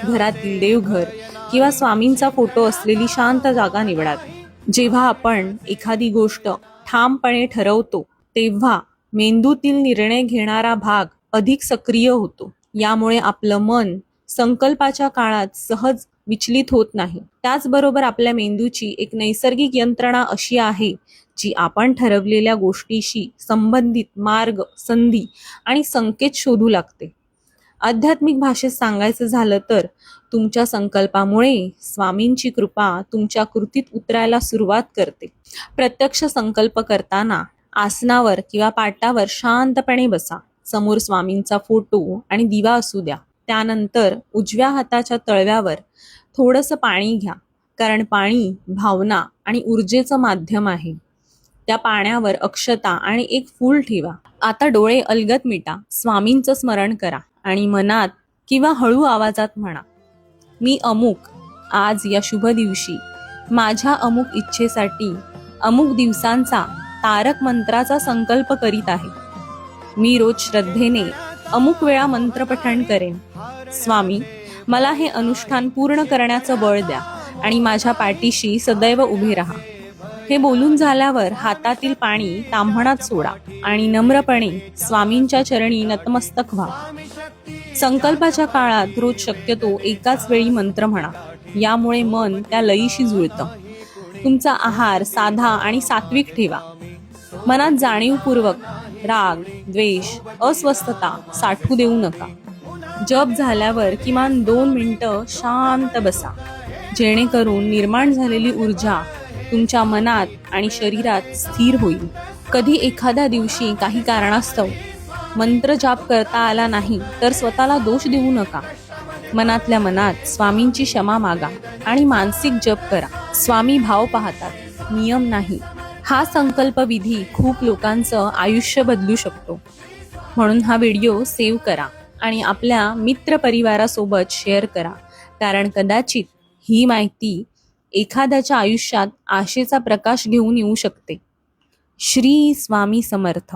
घरातील देवघर किंवा स्वामींचा फोटो असलेली शांत जागा निवडावी. जेव्हा आपण एखादी गोष्ट ठामपणे ठरवतो तेव्हा मेंदूतील निर्णय घेणारा भाग अधिक सक्रिय होतो. यामुळे आपलं मन संकल्पाच्या काळात सहज विचलित होत नाही. त्याचबरोबर आपल्या मेंदूची एक नैसर्गिक यंत्रणा अशी आहे जी आपण ठरवलेल्या गोष्टीशी संबंधित मार्ग, संधी आणि संकेत शोधू लागते. आध्यात्मिक भाषेत सांगायचं झालं तर तुमच्या संकल्पामुळे स्वामींची कृपा तुमच्या कृतीत उतरायला सुरुवात करते. प्रत्यक्ष संकल्प करताना आसनावर किंवा पाटावर शांतपणे बसा. समोर स्वामींचा फोटो आणि दिवा असू द्या. त्यानंतर उजव्या हाताच्या तळव्यावर थोडंसं पाणी घ्या, कारण पाणी भावना आणि ऊर्जेचं माध्यम आहे. त्या पाण्यावर अक्षता आणि एक फूल ठेवा. आता डोळे अलगद मिटा. स्वामींचं स्मरण करा आणि मनात किंवा हळू आवाजात म्हणा, मी अमुक आज या शुभ दिवशी माझ्या अमुक इच्छेसाठी अमुक दिवसांचा तारक मंत्राचा संकल्प करीत आहे. मी रोज श्रद्धेने अमुक वेळा मंत्रपठण करेन. स्वामी, मला हे अनुष्ठान पूर्ण करण्याचं बळ द्या आणि माझ्या पाठीशी सदैव उभे राहा. हे बोलून झाल्यावर हातातील पाणी ताम्हणात सोडा आणि नम्रपणे स्वामींच्या चरणी नतमस्तक व्हा. संकल्पाच्या काळात रोज शक्यतो एकाच वेळी मंत्र म्हणा. यामुळे मन त्या लयीशी जुळतं. तुमचा आहार साधा आणि सात्विक ठेवा. मनात जाणीवपूर्वक राग, द्वेष, अस्वस्थता साठवू देऊ नका. जप झाल्यावर किमान 2 मिनिटं शांत बसा, जेणेकरून निर्माण झालेली ऊर्जा तुमच्या मनात आणि शरीरात स्थिर होईल. कधी एखाद्या दिवशी काही कारणास्तव मंत्र जाप करता आला नाही तर स्वतःला दोष देऊ नका. मनातल्या मनात स्वामींची क्षमा मागा आणि मानसिक जप करा. स्वामी भाव पाहतात, नियम नाही. हा संकल्प विधी खूप लोकांचं आयुष्य बदलू शकतो. म्हणून हा व्हिडिओ सेव्ह करा आणि आपल्या मित्र परिवारासोबत शेअर करा, कारण कदाचित ही माहिती एखाद्याच्या आयुष्यात आशेचा प्रकाश घेऊन येऊ शकते. श्री स्वामी समर्थ.